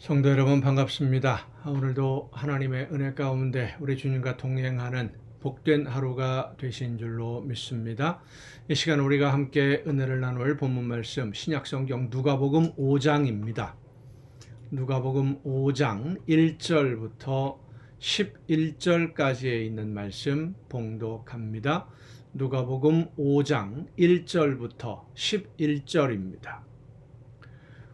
성도 여러분 반갑습니다. 오늘도 하나님의 은혜 가운데 우리 주님과 동행하는 복된 하루가 되신 줄로 믿습니다. 이 시간 우리가 함께 은혜를 나눌 본문 말씀 신약성경 누가복음 5장입니다. 누가복음 5장 1절부터 11절까지에 있는 말씀 봉독합니다. 누가복음 5장 1절부터 11절입니다.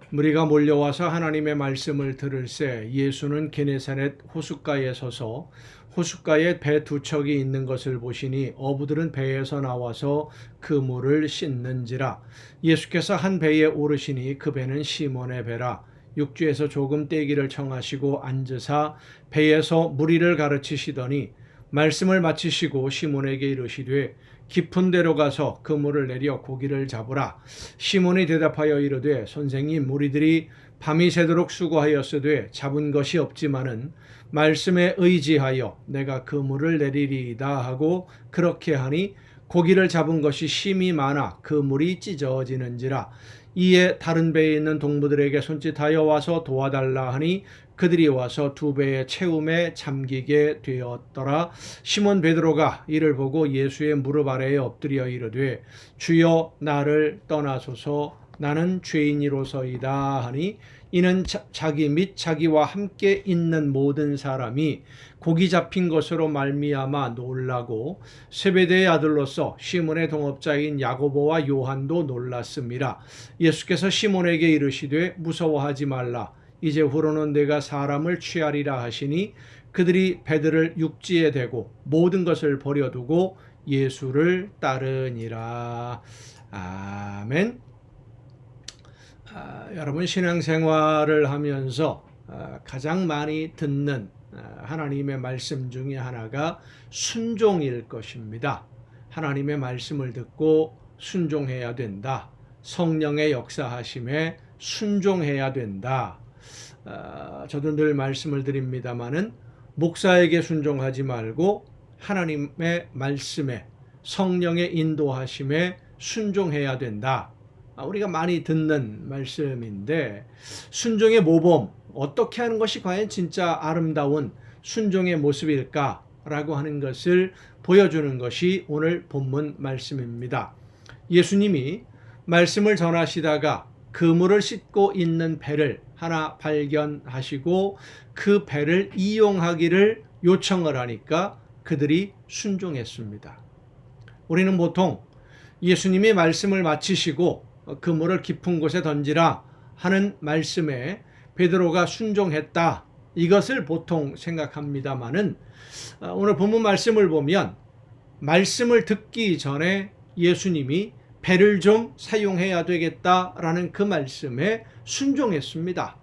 무리가 몰려와서 하나님의 말씀을 들을새 예수는 게네사렛 호숫가에 서서 호숫가에 배 두 척이 있는 것을 보시니 어부들은 배에서 나와서 그 물을 씻는지라. 예수께서 한 배에 오르시니 그 배는 시몬의 배라. 육지에서 조금 떼기를 청하시고 앉으사 배에서 무리를 가르치시더니 말씀을 마치시고 시몬에게 이르시되 깊은 데로 가서 그물을 내려 고기를 잡으라. 시몬이 대답하여 이르되 선생님, 무리들이 밤이 새도록 수고하였으되 잡은 것이 없지만은 말씀에 의지하여 내가 그물을 내리리이다 하고 그렇게 하니 고기를 잡은 것이 심히 많아 그물이 찢어지는지라. 이에 다른 배에 있는 동무들에게 손짓하여 와서 도와달라 하니 그들이 와서 두 배의 채움에 잠기게 되었더라. 시몬 베드로가 이를 보고 예수의 무릎 아래에 엎드려 이르되 주여 나를 떠나소서 나는 죄인이로서이다 하니 이는 자기 및 자기와 함께 있는 모든 사람이 고기 잡힌 것으로 말미암아 놀라고 세베대의 아들로서 시몬의 동업자인 야고보와 요한도 놀랐습니다. 예수께서 시몬에게 이르시되 무서워하지 말라. 이제후로는 내가 사람을 취하리라 하시니 그들이 배들을 육지에 대고 모든 것을 버려두고 예수를 따르니라. 아멘. 여러분, 신앙생활을 하면서 가장 많이 듣는 하나님의 말씀 중에 하나가 순종일 것입니다. 하나님의 말씀을 듣고 순종해야 된다. 성령의 역사하심에 순종해야 된다. 저도 늘 말씀을 드립니다마는 목사에게 순종하지 말고 하나님의 말씀에 성령의 인도하심에 순종해야 된다. 우리가 많이 듣는 말씀인데 순종의 모범, 어떻게 하는 것이 과연 진짜 아름다운 순종의 모습일까라고 하는 것을 보여주는 것이 오늘 본문 말씀입니다. 예수님이 말씀을 전하시다가 그물을 싣고 있는 배를 하나 발견하시고 그 배를 이용하기를 요청을 하니까 그들이 순종했습니다. 우리는 보통 예수님이 말씀을 마치시고 그물을 깊은 곳에 던지라 하는 말씀에 베드로가 순종했다, 이것을 보통 생각합니다마는 오늘 본문 말씀을 보면 말씀을 듣기 전에 예수님이 배를 좀 사용해야 되겠다라는 그 말씀에 순종했습니다.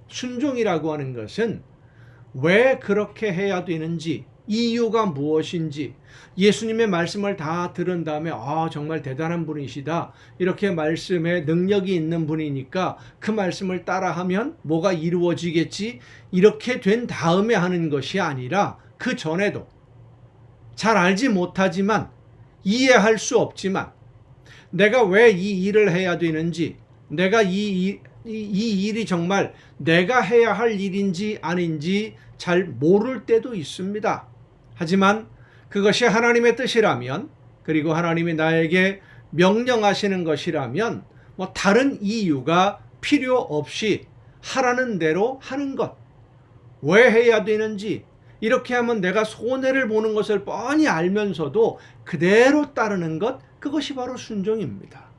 순종이라고 하는 것은 왜 그렇게 해야 되는지, 이유가 무엇인지 예수님의 말씀을 다 들은 다음에 정말 대단한 분이시다, 이렇게 말씀에 능력이 있는 분이니까 그 말씀을 따라하면 뭐가 이루어지겠지, 이렇게 된 다음에 하는 것이 아니라 그 전에도 잘 알지 못하지만 이해할 수 없지만 내가 왜 이 일을 해야 되는지, 내가 이 일이 정말 내가 해야 할 일인지 아닌지 잘 모를 때도 있습니다. 하지만 그것이 하나님의 뜻이라면, 그리고 하나님이 나에게 명령하시는 것이라면 다른 이유가 필요 없이 하라는 대로 하는 것. 왜 해야 되는지, 이렇게 하면 내가 손해를 보는 것을 뻔히 알면서도 그대로 따르는 것, 그것이 바로 순종입니다.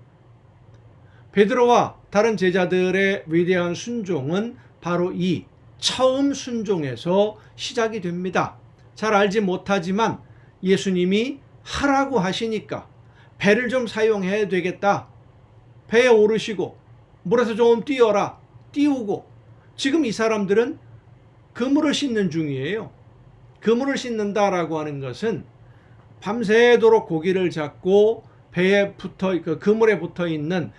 베드로와 다른 제자들의 위대한 순종은 바로 이 처음 순종에서 시작이 됩니다. 잘 알지 못하지만 예수님이 하라고 하시니까 배를 좀 사용해야 되겠다. 배에 오르시고 물에서 좀 뛰어라. 띄우고, 지금 이 사람들은 그물을 씻는 중이에요. 그물을 씻는다라고 하는 것은 밤새도록 고기를 잡고 배에 그물에 붙어 있는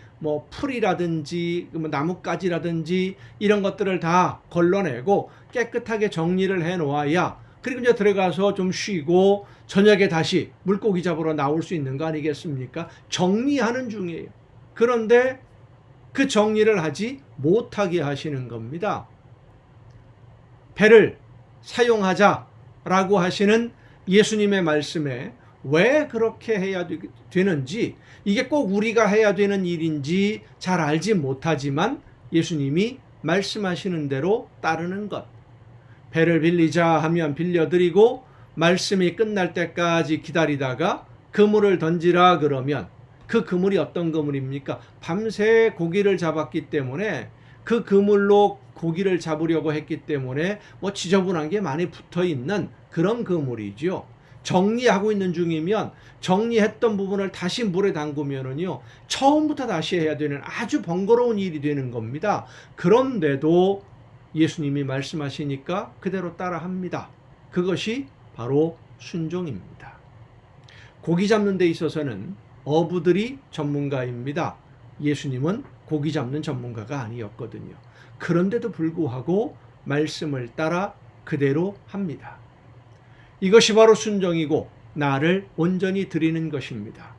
풀이라든지 나뭇가지라든지 이런 것들을 다 걸러내고 깨끗하게 정리를 해 놓아야, 그리고 이제 들어가서 좀 쉬고 저녁에 다시 물고기 잡으러 나올 수 있는 거 아니겠습니까? 정리하는 중이에요. 그런데 그 정리를 하지 못하게 하시는 겁니다. 배를 사용하자라고 하시는 예수님의 말씀에 왜 그렇게 해야 되는지, 이게 꼭 우리가 해야 되는 일인지 잘 알지 못하지만 예수님이 말씀하시는 대로 따르는 것. 배를 빌리자 하면 빌려드리고 말씀이 끝날 때까지 기다리다가 그물을 던지라 그러면 그 그물이 어떤 그물입니까? 밤새 고기를 잡았기 때문에 그 그물로 고기를 잡으려고 했기 때문에 뭐 지저분한 게 많이 붙어 있는 그런 그물이죠. 정리하고 있는 중이면 정리했던 부분을 다시 물에 담그면은요, 처음부터 다시 해야 되는 아주 번거로운 일이 되는 겁니다. 그런데도 예수님이 말씀하시니까 그대로 따라합니다. 그것이 바로 순종입니다. 고기 잡는 데 있어서는 어부들이 전문가입니다. 예수님은 고기 잡는 전문가가 아니었거든요. 그런데도 불구하고 말씀을 따라 그대로 합니다. 이것이 바로 순종이고 나를 온전히 드리는 것입니다.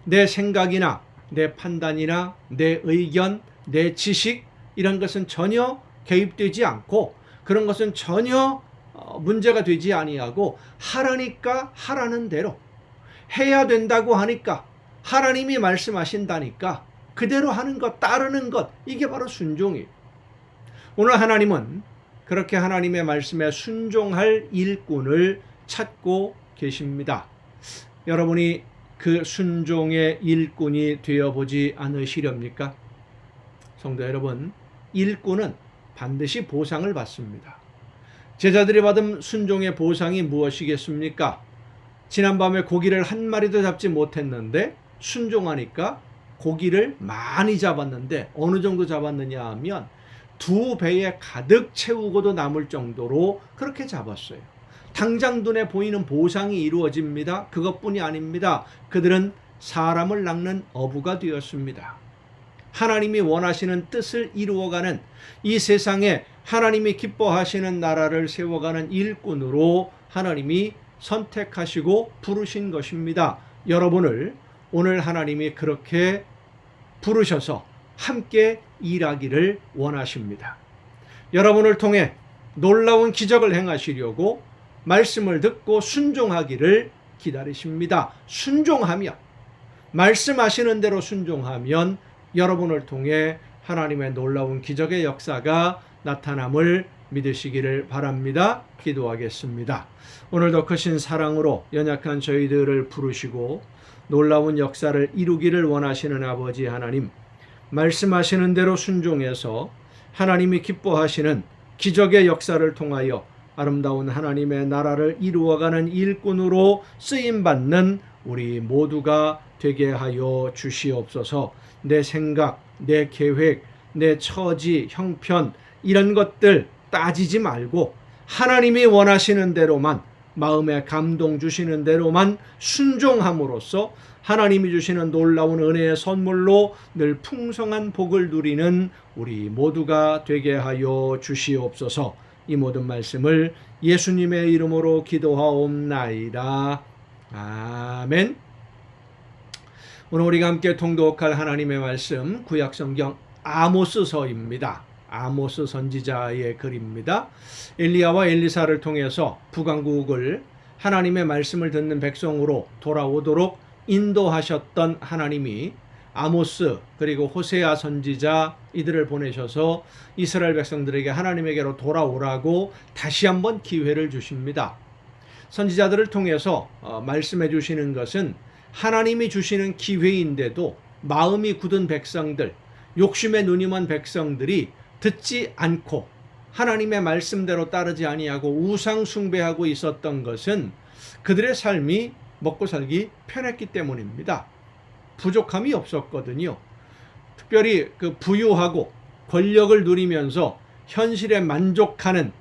내 생각이나 내 판단이나 내 의견, 내 지식 이런 것은 전혀 개입되지 않고 그런 것은 전혀 문제가 되지 아니하고 하라니까 하라는 대로, 해야 된다고 하니까 하나님이 말씀하신다니까 그대로 하는 것, 따르는 것, 이게 바로 순종이에요. 오늘 하나님은 그렇게 하나님의 말씀에 순종할 일꾼을 찾고 계십니다. 여러분이 그 순종의 일꾼이 되어보지 않으시렵니까? 성도 여러분, 일꾼은 반드시 보상을 받습니다. 제자들이 받은 순종의 보상이 무엇이겠습니까? 지난밤에 고기를 한 마리도 잡지 못했는데 순종하니까 고기를 많이 잡았는데 어느 정도 잡았느냐 하면 2배에 가득 채우고도 남을 정도로 그렇게 잡았어요. 당장 눈에 보이는 보상이 이루어집니다. 그것뿐이 아닙니다. 그들은 사람을 낚는 어부가 되었습니다. 하나님이 원하시는 뜻을 이루어가는, 이 세상에 하나님이 기뻐하시는 나라를 세워가는 일꾼으로 하나님이 선택하시고 부르신 것입니다. 여러분을 오늘 하나님이 그렇게 부르셔서 함께 일하기를 원하십니다. 여러분을 통해 놀라운 기적을 행하시려고 말씀을 듣고 순종하기를 기다리십니다. 순종하며, 말씀하시는 대로 순종하면 여러분을 통해 하나님의 놀라운 기적의 역사가 나타남을 믿으시기를 바랍니다. 기도하겠습니다. 오늘도 크신 사랑으로 연약한 저희들을 부르시고 놀라운 역사를 이루기를 원하시는 아버지 하나님, 말씀하시는 대로 순종해서 하나님이 기뻐하시는 기적의 역사를 통하여 아름다운 하나님의 나라를 이루어가는 일꾼으로 쓰임받는 우리 모두가 되게 하여 주시옵소서. 내 생각, 내 계획, 내 처지, 형편 이런 것들 따지지 말고 하나님이 원하시는 대로만, 마음에 감동 주시는 대로만 순종함으로써 하나님이 주시는 놀라운 은혜의 선물로 늘 풍성한 복을 누리는 우리 모두가 되게 하여 주시옵소서. 이 모든 말씀을 예수님의 이름으로 기도하옵나이다. 아멘. 오늘 우리가 함께 통독할 하나님의 말씀, 구약성경 아모스서입니다. 아모스 선지자의 글입니다. 엘리야와 엘리사를 통해서 북왕국을 하나님의 말씀을 듣는 백성으로 돌아오도록 인도하셨던 하나님이 아모스 그리고 호세아 선지자 이들을 보내셔서 이스라엘 백성들에게 하나님에게로 돌아오라고 다시 한번 기회를 주십니다. 선지자들을 통해서 말씀해 주시는 것은 하나님이 주시는 기회인데도 마음이 굳은 백성들, 욕심에 눈이 먼 백성들이 듣지 않고 하나님의 말씀대로 따르지 아니하고 우상 숭배하고 있었던 것은 그들의 삶이 먹고 살기 편했기 때문입니다. 부족함이 없었거든요. 특별히 그 부유하고 권력을 누리면서 현실에 만족하는,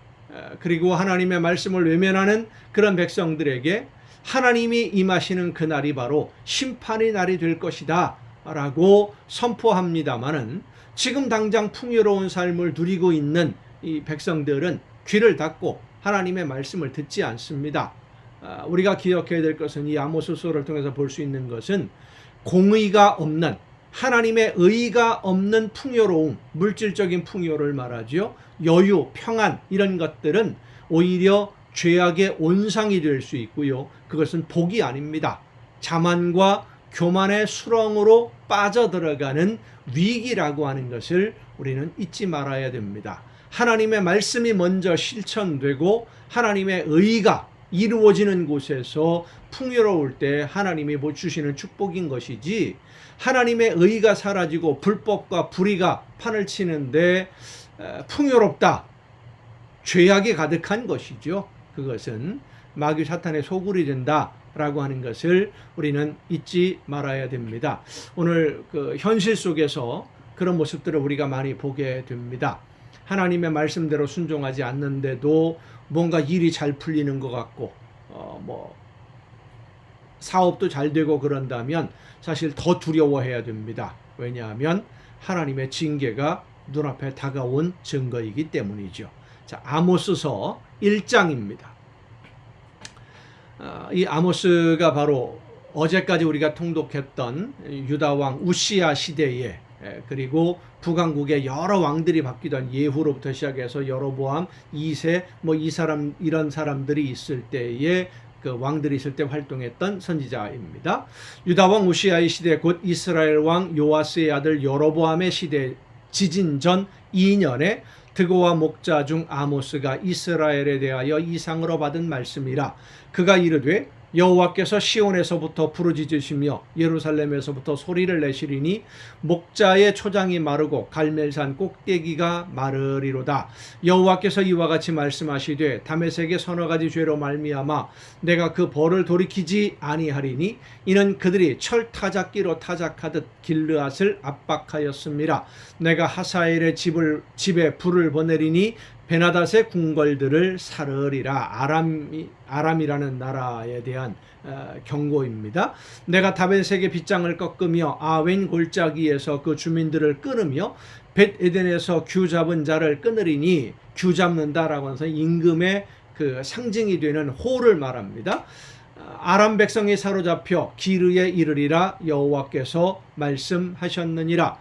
그리고 하나님의 말씀을 외면하는 그런 백성들에게 하나님이 임하시는 그날이 바로 심판의 날이 될 것이다 라고 선포합니다마는, 지금 당장 풍요로운 삶을 누리고 있는 이 백성들은 귀를 닫고 하나님의 말씀을 듣지 않습니다. 우리가 기억해야 될 것은 이 아모스서를 통해서 볼 수 있는 것은 공의가 없는, 하나님의 의가 없는 풍요로움, 물질적인 풍요를 말하죠. 여유, 평안 이런 것들은 오히려 죄악의 온상이 될 수 있고요. 그것은 복이 아닙니다. 자만과 교만의 수렁으로 빠져들어가는 위기라고 하는 것을 우리는 잊지 말아야 됩니다. 하나님의 말씀이 먼저 실천되고 하나님의 의가 이루어지는 곳에서 풍요로울 때 하나님이 주시는 축복인 것이지, 하나님의 의가 사라지고 불법과 불의가 판을 치는데 풍요롭다, 죄악이 가득한 것이죠. 그것은 마귀 사탄의 소굴이 된다라고 하는 것을 우리는 잊지 말아야 됩니다. 오늘 그 현실 속에서 그런 모습들을 우리가 많이 보게 됩니다. 하나님의 말씀대로 순종하지 않는데도 뭔가 일이 잘 풀리는 것 같고 사업도 잘 되고 그런다면 사실 더 두려워해야 됩니다. 왜냐하면 하나님의 징계가 눈앞에 다가온 증거이기 때문이죠. 자, 아모스서 1장입니다. 이 아모스가 바로 어제까지 우리가 통독했던 유다왕 우시야 시대에, 그리고 북왕국의 여러 왕들이 바뀌던 예후로부터 시작해서 여로보암, 2세 이런 사람들이 있을 때에, 그 왕들이 있을 때 활동했던 선지자입니다. 유다왕 우시야의 시대, 곧 이스라엘 왕 요아스의 아들 여로보암의 시대 지진 전 2년에 드고와 목자 중 아모스가 이스라엘에 대하여 이상으로 받은 말씀이라. 그가 이르되 여호와께서 시온에서부터 부르짖으시며 예루살렘에서부터 소리를 내시리니 목자의 초장이 마르고 갈멜산 꼭대기가 마르리로다. 여호와께서 이와 같이 말씀하시되 다메섹의 서너 가지 죄로 말미암아 내가 그 벌을 돌이키지 아니하리니 이는 그들이 철 타작기로 타작하듯 길르앗을 압박하였습니다. 내가 하사엘의 집에 불을 보내리니 베나닷의 궁궐들을 사르리라. 아람이라는 나라에 대한 경고입니다. 내가 다메섹의 빗장을 꺾으며 아웬 골짜기에서 그 주민들을 끊으며 벳에덴에서 규 잡은 자를 끊으리니, 규 잡는다라고 해서 임금의 그 상징이 되는 호를 말합니다. 아람 백성이 사로잡혀 기르에 이르리라. 여호와께서 말씀하셨느니라.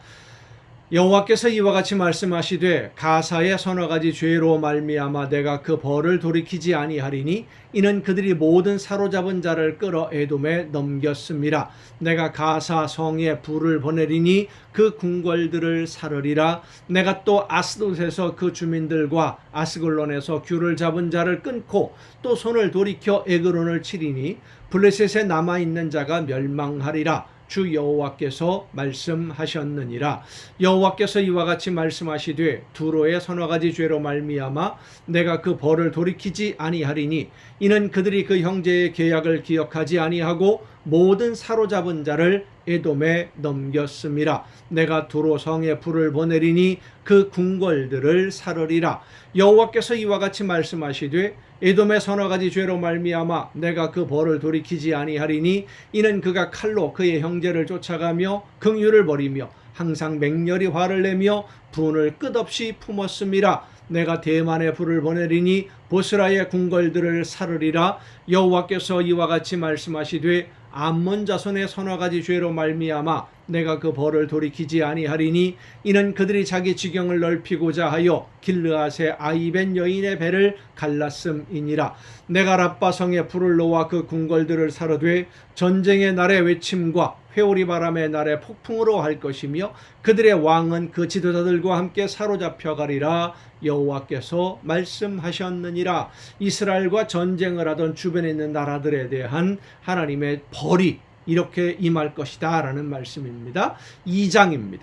여호와께서 이와 같이 말씀하시되 가사의 서너 가지 죄로 말미암아 내가 그 벌을 돌이키지 아니하리니 이는 그들이 모든 사로잡은 자를 끌어 에돔에 넘겼음이라. 내가 가사 성에 불을 보내리니 그 궁궐들을 사르리라. 내가 또 아스돗에서 그 주민들과 아스글론에서 규를 잡은 자를 끊고 또 손을 돌이켜 에그론을 치리니 블레셋에 남아있는 자가 멸망하리라. 주 여호와께서 말씀하셨느니라. 여호와께서 이와 같이 말씀하시되 두로의 서너 가지 죄로 말미암아 내가 그 벌을 돌이키지 아니하리니 이는 그들이 그 형제의 계약을 기억하지 아니하고 모든 사로잡은 자를 에돔에 넘겼음이라. 내가 두로 성에 불을 보내리니 그 궁궐들을 사르리라. 여호와께서 이와 같이 말씀하시되 에돔의 서너 가지 죄로 말미암아 내가 그 벌을 돌이키지 아니하리니 이는 그가 칼로 그의 형제를 쫓아가며 긍휼을 버리며 항상 맹렬히 화를 내며 분을 끝없이 품었음이라. 내가 대만에 불을 보내리니 보스라의 궁궐들을 사르리라. 여호와께서 이와 같이 말씀하시되 암몬 자손의 서너 가지 죄로 말미암아 내가 그 벌을 돌이키지 아니하리니 이는 그들이 자기 지경을 넓히고자 하여 길르앗의 아이벤 여인의 배를 갈랐음이니라. 내가 랍바성에 불을 놓아 그 궁궐들을 사르되 전쟁의 날의 외침과 회오리 바람의 날에 폭풍으로 할 것이며 그들의 왕은 그 지도자들과 함께 사로잡혀 가리라. 여호와께서 말씀하셨느니라. 이스라엘과 전쟁을 하던 주변에 있는 나라들에 대한 하나님의 벌이 이렇게 임할 것이다 라는 말씀입니다. 2장입니다.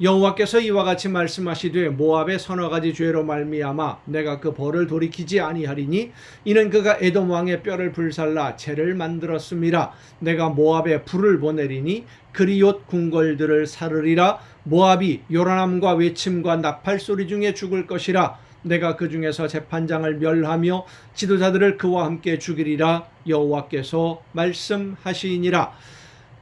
여호와께서 이와 같이 말씀하시되 모압의 서너 가지 죄로 말미암아 내가 그 벌을 돌이키지 아니하리니 이는 그가 에돔 왕의 뼈를 불살라 재를 만들었음이라. 내가 모압에 불을 보내리니 그리옷 궁궐들을 사르리라. 모압이 요란함과 외침과 나팔 소리 중에 죽을 것이라. 내가 그 중에서 재판장을 멸하며 지도자들을 그와 함께 죽이리라. 여호와께서 말씀하시니라.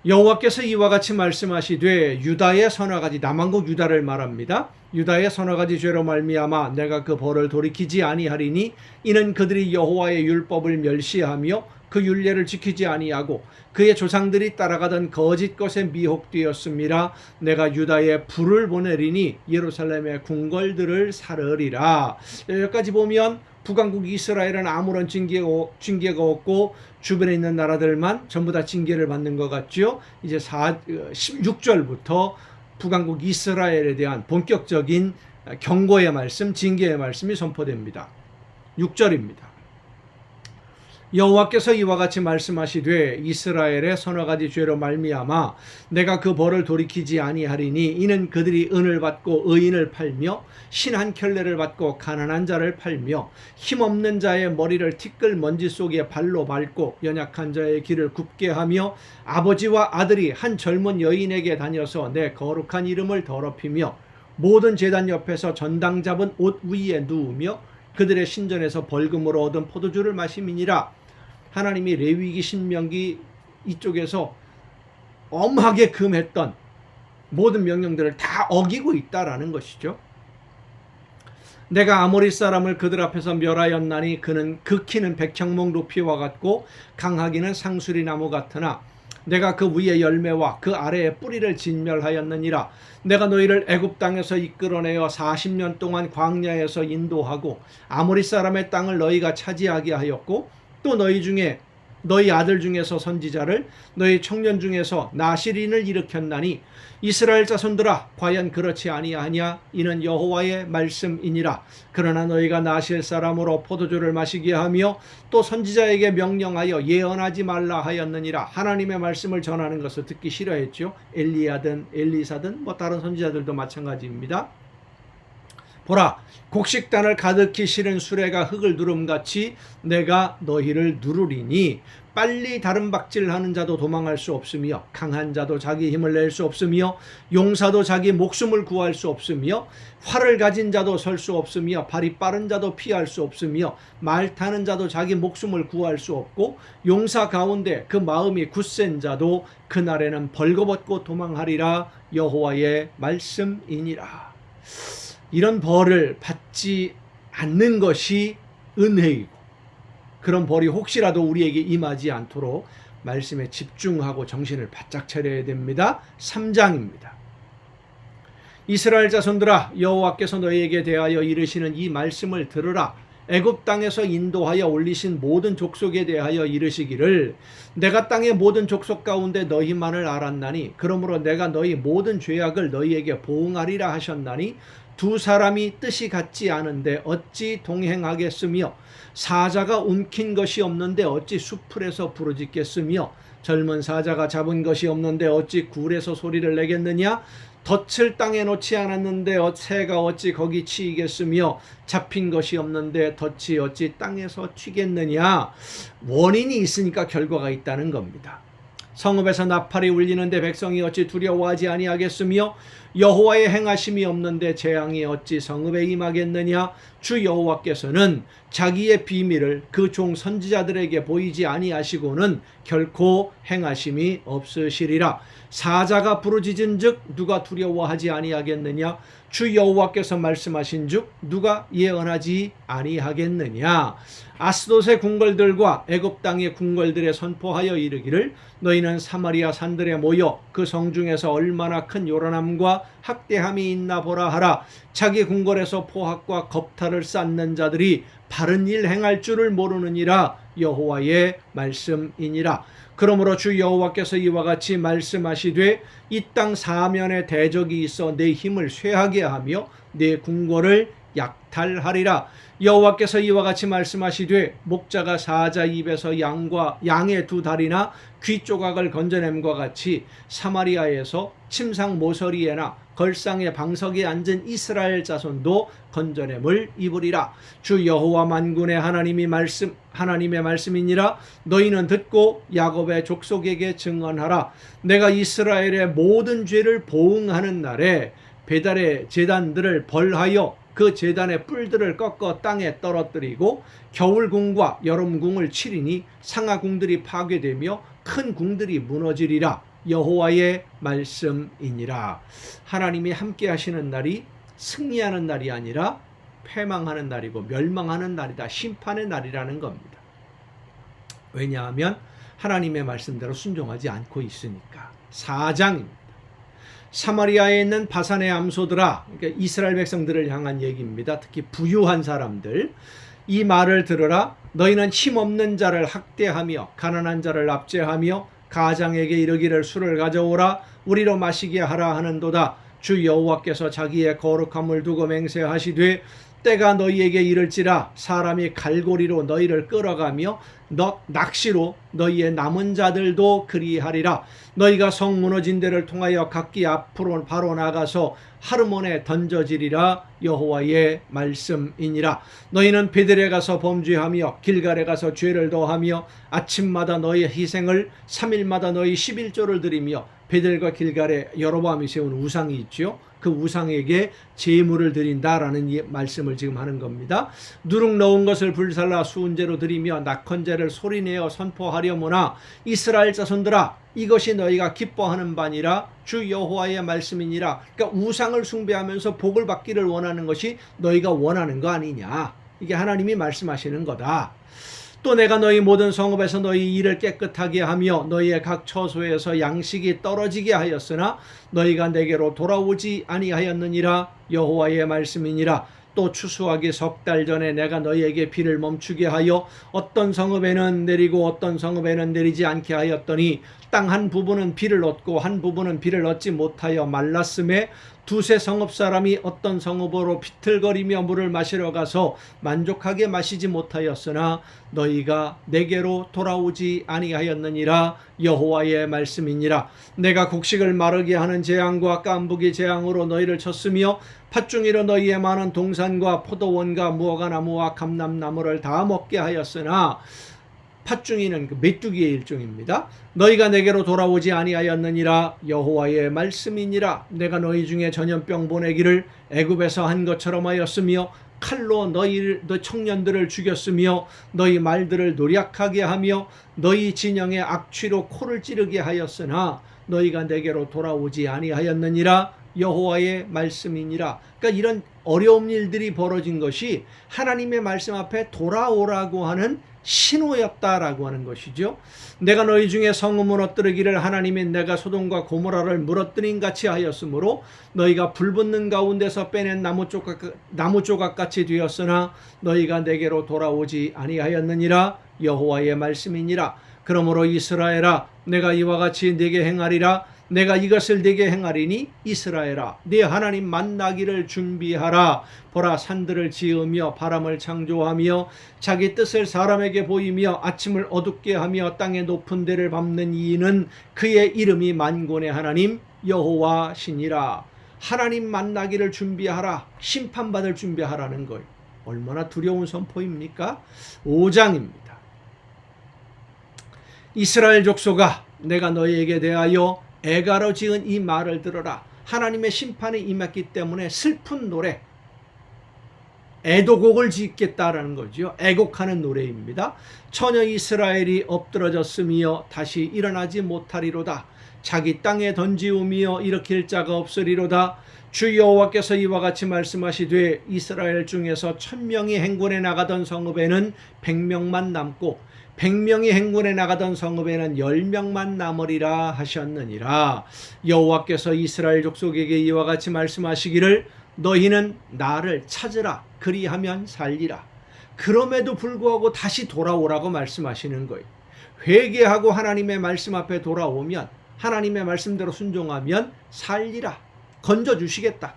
여호와께서 이와 같이 말씀하시되 유다의 서너 가지, 남왕국 유다를 말합니다. 유다의 서너 가지 죄로 말미암아 내가 그 벌을 돌이키지 아니하리니 이는 그들이 여호와의 율법을 멸시하며 그 율례를 지키지 아니하고 그의 조상들이 따라가던 거짓 것에 미혹되었음이라. 내가 유다에 불을 보내리니 예루살렘의 궁궐들을 사르리라. 여기까지 보면 북왕국 이스라엘은 아무런 징계가 없고 주변에 있는 나라들만 전부 다 징계를 받는 것 같죠. 이제 16절부터 북왕국 이스라엘에 대한 본격적인 경고의 말씀, 징계의 말씀이 선포됩니다. 6절입니다. 여호와께서 이와 같이 말씀하시되 이스라엘의 서너 가지 죄로 말미암아 내가 그 벌을 돌이키지 아니하리니 이는 그들이 은을 받고 의인을 팔며 신 한 켤레를 받고 가난한 자를 팔며 힘없는 자의 머리를 티끌 먼지 속에 발로 밟고 연약한 자의 길을 굽게 하며 아버지와 아들이 한 젊은 여인에게 다녀서 내 거룩한 이름을 더럽히며 모든 제단 옆에서 전당 잡은 옷 위에 누우며 그들의 신전에서 벌금으로 얻은 포도주를 마심이니라. 하나님이 레위기, 신명기 이쪽에서 엄하게 금했던 모든 명령들을 다 어기고 있다라는 것이죠. 내가 아모리 사람을 그들 앞에서 멸하였나니 그는 극히는 백향목 루피와 같고 강하기는 상수리 나무 같으나 내가 그 위에 열매와 그 아래에 뿌리를 진멸하였느니라. 내가 너희를 애굽 땅에서 이끌어내어 40년 동안 광야에서 인도하고 아모리 사람의 땅을 너희가 차지하게 하였고 또 너희 아들 중에서 선지자를 너희 청년 중에서 나시린을 일으켰나니 이스라엘 자손들아 과연 그렇지 아니하냐. 이는 여호와의 말씀이니라. 그러나 너희가 나실 사람으로 포도주를 마시게 하며 또 선지자에게 명령하여 예언하지 말라 하였느니라. 하나님의 말씀을 전하는 것을 듣기 싫어했죠. 엘리야든 엘리사든 다른 선지자들도 마찬가지입니다. 보라, 곡식단을 가득히 실은 수레가 흙을 누름같이 내가 너희를 누르리니 빨리 다른 박질하는 자도 도망할 수 없으며 강한 자도 자기 힘을 낼 수 없으며 용사도 자기 목숨을 구할 수 없으며 활을 가진 자도 설 수 없으며 발이 빠른 자도 피할 수 없으며 말 타는 자도 자기 목숨을 구할 수 없고 용사 가운데 그 마음이 굳센 자도 그날에는 벌거벗고 도망하리라. 여호와의 말씀이니라. 이런 벌을 받지 않는 것이 은혜이고 그런 벌이 혹시라도 우리에게 임하지 않도록 말씀에 집중하고 정신을 바짝 차려야 됩니다. 3장입니다. 이스라엘 자손들아 여호와께서 너희에게 대하여 이르시는 이 말씀을 들으라. 애굽 땅에서 인도하여 올리신 모든 족속에 대하여 이르시기를 내가 땅의 모든 족속 가운데 너희만을 알았나니 그러므로 내가 너희 모든 죄악을 너희에게 보응하리라 하셨나니 두 사람이 뜻이 같지 않은데 어찌 동행하겠으며 사자가 움킨 것이 없는데 어찌 수풀에서 부르짖겠으며 젊은 사자가 잡은 것이 없는데 어찌 굴에서 소리를 내겠느냐. 덫을 땅에 놓지 않았는데 새가 어찌 거기 치이겠으며 잡힌 것이 없는데 덫이 어찌 땅에서 튀겠느냐. 원인이 있으니까 결과가 있다는 겁니다. 성읍에서 나팔이 울리는데 백성이 어찌 두려워하지 아니하겠으며 여호와의 행하심이 없는데 재앙이 어찌 성읍에 임하겠느냐. 주 여호와께서는 자기의 비밀을 그 종 선지자들에게 보이지 아니하시고는 결코 행하심이 없으시리라. 사자가 부르짖은즉 누가 두려워하지 아니하겠느냐. 주 여호와께서 말씀하신즉 누가 예언하지 아니하겠느냐. 아스돗의 궁궐들과 애굽 땅의 궁궐들에 선포하여 이르기를 너희는 사마리아 산들에 모여 그 성중에서 얼마나 큰 요란함과 학대함이 있나 보라 하라. 자기 궁궐에서 포학과 겁탈을 쌓는 자들이 바른 일 행할 줄을 모르느니라. 여호와의 말씀이니라. 그러므로 주 여호와께서 이와 같이 말씀하시되 이 땅 사면에 대적이 있어 내 힘을 쇠하게 하며 내 궁궐을 약탈하리라. 여호와께서 이와 같이 말씀하시되 목자가 사자 입에서 양의 두 다리나 귀 조각을 건져냄과 같이 사마리아에서 침상 모서리에나 걸상의 방석에 앉은 이스라엘 자손도 건져냄을 입으리라. 주 여호와 만군의 하나님의 말씀이니라. 너희는 듣고 야곱의 족속에게 증언하라. 내가 이스라엘의 모든 죄를 보응하는 날에 배달의 제단들을 벌하여 그 제단의 뿔들을 꺾어 땅에 떨어뜨리고 겨울궁과 여름궁을 치리니 상하궁들이 파괴되며 큰 궁들이 무너지리라. 여호와의 말씀이니라. 하나님이 함께 하시는 날이 승리하는 날이 아니라 패망하는 날이고 멸망하는 날이다. 심판의 날이라는 겁니다. 왜냐하면 하나님의 말씀대로 순종하지 않고 있으니까. 4장입니다. 사마리아에 있는 바산의 암소들아, 그러니까 이스라엘 백성들을 향한 얘기입니다. 특히 부유한 사람들, 이 말을 들으라. 너희는 힘없는 자를 학대하며 가난한 자를 압제하며 가장에게 이르기를 술을 가져오라 우리로 마시게 하라 하는도다. 주 여호와께서 자기의 거룩함을 두고 맹세하시되 때가 너희에게 이를지라 사람이 갈고리로 너희를 끌어가며 낚시로 너희의 남은 자들도 그리하리라. 너희가 성 무너진 데를 통하여 각기 앞으로 바로 나가서 하르몬에 던져지리라. 여호와의 말씀이니라. 너희는 베들에 가서 범죄하며 길갈에 가서 죄를 더하며 아침마다 너희 희생을 3일마다 너희 11조를 드리며 베들과 길갈에 여로보암이 세운 우상이 있죠. 그 우상에게 제물을 드린다라는 말씀을 지금 하는 겁니다. 누룩 넣은 것을 불살라 수은제로 드리며 낙헌제를 소리내어 선포하려무나 이스라엘 자손들아 이것이 너희가 기뻐하는 바니라 주 여호와의 말씀이니라. 그러니까 우상을 숭배하면서 복을 받기를 원하는 것이 너희가 원하는 거 아니냐. 이게 하나님이 말씀하시는 거다. 또 내가 너희 모든 성읍에서 너희 일을 깨끗하게 하며 너희의 각 처소에서 양식이 떨어지게 하였으나 너희가 내게로 돌아오지 아니하였느니라. 여호와의 말씀이니라. 또 추수하기 3달 전에 내가 너희에게 비를 멈추게 하여 어떤 성읍에는 내리고 어떤 성읍에는 내리지 않게 하였더니 땅 한 부분은 비를 얻고 한 부분은 비를 얻지 못하여 말랐음에 두세 성읍 사람이 어떤 성읍으로 비틀거리며 물을 마시러 가서 만족하게 마시지 못하였으나 너희가 내게로 돌아오지 아니하였느니라. 여호와의 말씀이니라. 내가 곡식을 마르게 하는 재앙과 깐부기 재앙으로 너희를 쳤으며 팥중이로 너희의 많은 동산과 포도원과 무화과나무와 감람나무를 다 먹게 하였으나 팥중이는 그 메뚜기의 일종입니다. 너희가 내게로 돌아오지 아니하였느니라. 여호와의 말씀이니라. 내가 너희 중에 전염병 보내기를 애굽에서 한 것처럼 하였으며 칼로 너희 청년들을 죽였으며 너희 말들을 노략하게 하며 너희 진영의 악취로 코를 찌르게 하였으나 너희가 내게로 돌아오지 아니하였느니라. 여호와의 말씀이니라. 그러니까 이런 어려운 일들이 벌어진 것이 하나님의 말씀 앞에 돌아오라고 하는 신호였다라고 하는 것이죠. 내가 너희 중에 성읍 무너뜨리기를 하나님이 내가 소돔과 고모라를 무너뜨린 같이 하였으므로 너희가 불붙는 가운데서 빼낸 나무 조각같이 되었으나 너희가 내게로 돌아오지 아니하였느니라. 여호와의 말씀이니라. 그러므로 이스라엘아 내가 이와 같이 네게 행하리라. 내가 이것을 네게 행하리니 이스라엘아 네 하나님 만나기를 준비하라. 보라 산들을 지으며 바람을 창조하며 자기 뜻을 사람에게 보이며 아침을 어둡게 하며 땅의 높은 데를 밟는 이는 그의 이름이 만군의 하나님 여호와시니라. 하나님 만나기를 준비하라. 심판받을 준비하라는 거예요. 얼마나 두려운 선포입니까? 5장입니다. 이스라엘 족속아 내가 너희에게 대하여 애가로 지은 이 말을 들어라. 하나님의 심판이 임했기 때문에 슬픈 노래, 애도곡을 짓겠다라는 거죠. 애곡하는 노래입니다. 처녀 이스라엘이 엎드러졌으며 다시 일어나지 못하리로다. 자기 땅에 던지우며 일으킬 자가 없으리로다. 주 여호와께서 이와 같이 말씀하시되 이스라엘 중에서 1000명이 행군에 나가던 성읍에는 100명만 남고 100명이 행군에 나가던 성읍에는 10명만 남으리라 하셨느니라. 여호와께서 이스라엘 족속에게 이와 같이 말씀하시기를 너희는 나를 찾으라. 그리하면 살리라. 그럼에도 불구하고 다시 돌아오라고 말씀하시는 거예요. 회개하고 하나님의 말씀 앞에 돌아오면 하나님의 말씀대로 순종하면 살리라. 건져주시겠다.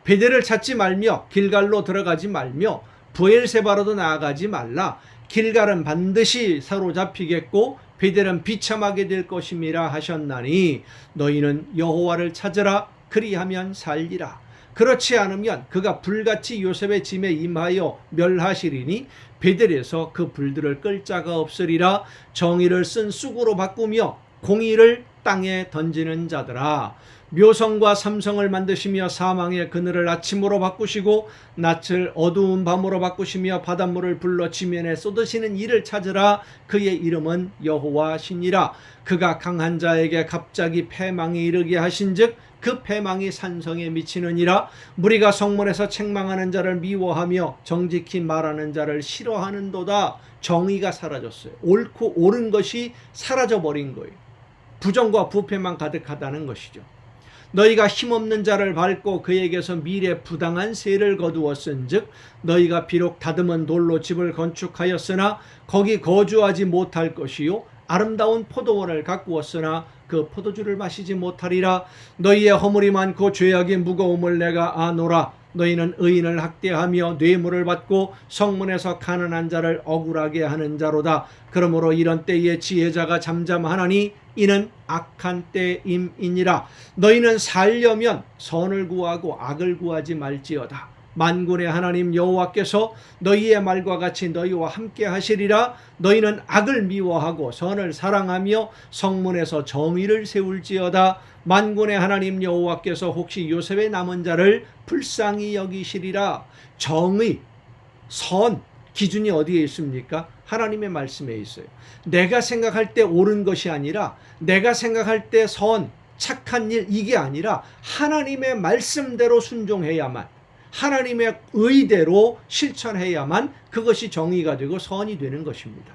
베델을 찾지 말며 길갈로 들어가지 말며 브엘세바로도 나아가지 말라. 길갈은 반드시 사로잡히겠고 베델은 비참하게 될 것임이라 하셨나니 너희는 여호와를 찾으라. 그리하면 살리라. 그렇지 않으면 그가 불같이 요셉의 짐에 임하여 멸하시리니 베델에서 그 불들을 끌 자가 없으리라. 정의를 쓴 쑥으로 바꾸며 공의를 땅에 던지는 자들아 묘성과 삼성을 만드시며 사망의 그늘을 아침으로 바꾸시고 낯을 어두운 밤으로 바꾸시며 바닷물을 불러 지면에 쏟으시는 이를 찾으라. 그의 이름은 여호와시니라. 그가 강한 자에게 갑자기 패망이 이르게 하신즉 그 패망이 산성에 미치느니라. 무리가 성문에서 책망하는 자를 미워하며 정직히 말하는 자를 싫어하는도다. 정의가 사라졌어요. 옳고 옳은 것이 사라져버린 거예요. 부정과 부패만 가득하다는 것이죠. 너희가 힘없는 자를 밟고 그에게서 미래 부당한 세를 거두었은즉 너희가 비록 다듬은 돌로 집을 건축하였으나 거기 거주하지 못할 것이요 아름다운 포도원을 가꾸었으나 그 포도주를 마시지 못하리라. 너희의 허물이 많고 죄악의 무거움을 내가 아노라. 너희는 의인을 학대하며 뇌물을 받고 성문에서 가난한 자를 억울하게 하는 자로다. 그러므로 이런 때에 지혜자가 잠잠하나니 이는 악한 때임이니라. 너희는 살려면 선을 구하고 악을 구하지 말지어다. 만군의 하나님 여호와께서 너희의 말과 같이 너희와 함께 하시리라. 너희는 악을 미워하고 선을 사랑하며 성문에서 정의를 세울지어다. 만군의 하나님 여호와께서 혹시 요셉의 남은 자를 불쌍히 여기시리라. 정의, 선, 기준이 어디에 있습니까? 하나님의 말씀에 있어요. 내가 생각할 때 옳은 것이 아니라 내가 생각할 때 선, 착한 일 이게 아니라 하나님의 말씀대로 순종해야만 하나님의 의대로 실천해야만 그것이 정의가 되고 선이 되는 것입니다.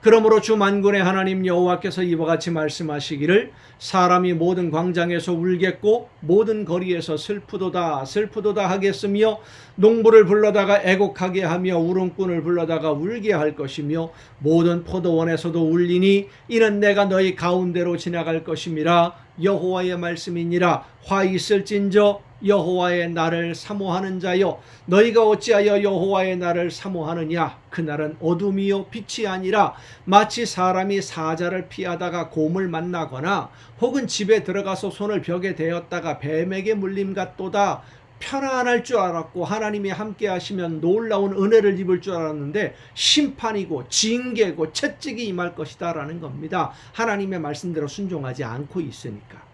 그러므로 주 만군의 하나님 여호와께서 이와 같이 말씀하시기를 사람이 모든 광장에서 울겠고 모든 거리에서 슬프도다 슬프도다 하겠으며 농부를 불러다가 애곡하게 하며 울음꾼을 불러다가 울게 할 것이며 모든 포도원에서도 울리니 이는 내가 너희 가운데로 지나갈 것임이라. 여호와의 말씀이니라. 화 있을진저 여호와의 날을 사모하는 자여 너희가 어찌하여 여호와의 날을 사모하느냐. 그날은 어둠이요 빛이 아니라 마치 사람이 사자를 피하다가 곰을 만나거나 혹은 집에 들어가서 손을 벽에 대었다가 뱀에게 물림 같도다. 편안할 줄 알았고 하나님이 함께 하시면 놀라운 은혜를 입을 줄 알았는데 심판이고 징계고 채찍이 임할 것이다 라는 겁니다. 하나님의 말씀대로 순종하지 않고 있으니까.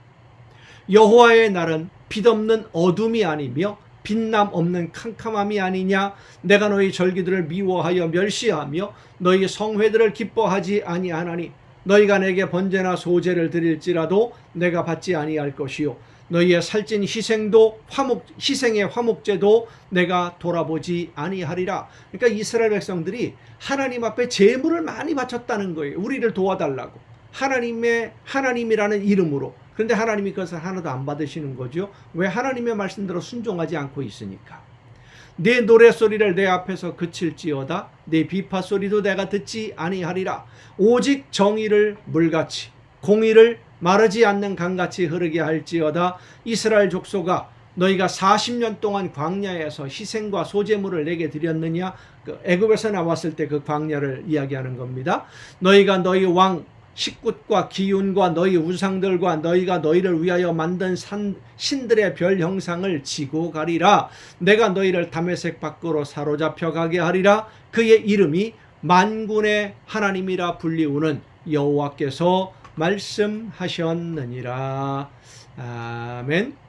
여호와의 날은 빛없는 어둠이 아니며 빛남 없는 캄캄함이 아니냐. 내가 너희 절기들을 미워하여 멸시하며 너희 성회들을 기뻐하지 아니하나니 너희가 내게 번제나 소제를 드릴지라도 내가 받지 아니할 것이요 너희의 살찐 희생도 희생의 화목제도 내가 돌아보지 아니하리라. 그러니까 이스라엘 백성들이 하나님 앞에 제물을 많이 바쳤다는 거예요. 우리를 도와달라고. 하나님이라는 이름으로. 그런데 하나님이 그것을 하나도 안 받으시는 거죠. 왜? 하나님의 말씀대로 순종하지 않고 있으니까. 내 노래소리를 내 앞에서 그칠지어다 내 비파소리도 내가 듣지 아니하리라. 오직 정의를 물같이 공의를 마르지 않는 강같이 흐르게 할지어다. 이스라엘 족속아 너희가 40년 동안 광야에서 희생과 소제물을 내게 드렸느냐. 애굽에서 나왔을 때 그 광야를 이야기하는 겁니다. 너희가 너희 왕 식굿과 기운과 너희 우상들과 너희가 너희를 위하여 만든 신들의 별 형상을 지고 가리라. 내가 너희를 다메섹 밖으로 사로잡혀 가게 하리라. 그의 이름이 만군의 하나님이라 불리우는 여호와께서 말씀하셨느니라. 아멘.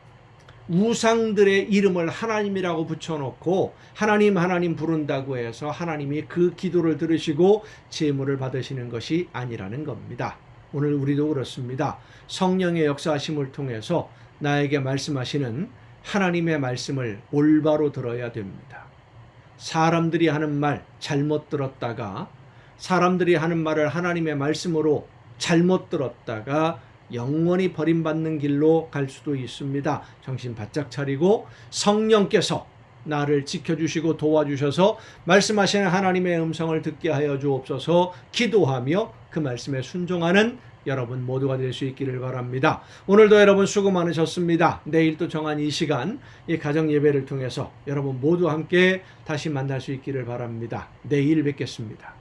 우상들의 이름을 하나님이라고 붙여놓고 하나님 부른다고 해서 하나님이 그 기도를 들으시고 제물을 받으시는 것이 아니라는 겁니다. 오늘 우리도 그렇습니다. 성령의 역사하심을 통해서 나에게 말씀하시는 하나님의 말씀을 올바로 들어야 됩니다. 사람들이 하는 말 잘못 들었다가 사람들이 하는 말을 하나님의 말씀으로 잘못 들었다가 영원히 버림받는 길로 갈 수도 있습니다. 정신 바짝 차리고 성령께서 나를 지켜주시고 도와주셔서 말씀하시는 하나님의 음성을 듣게 하여 주옵소서. 기도하며 그 말씀에 순종하는 여러분 모두가 될 수 있기를 바랍니다. 오늘도 여러분 수고 많으셨습니다. 내일 또 정한 이 시간 이 가정 예배를 통해서 여러분 모두 함께 다시 만날 수 있기를 바랍니다. 내일 뵙겠습니다.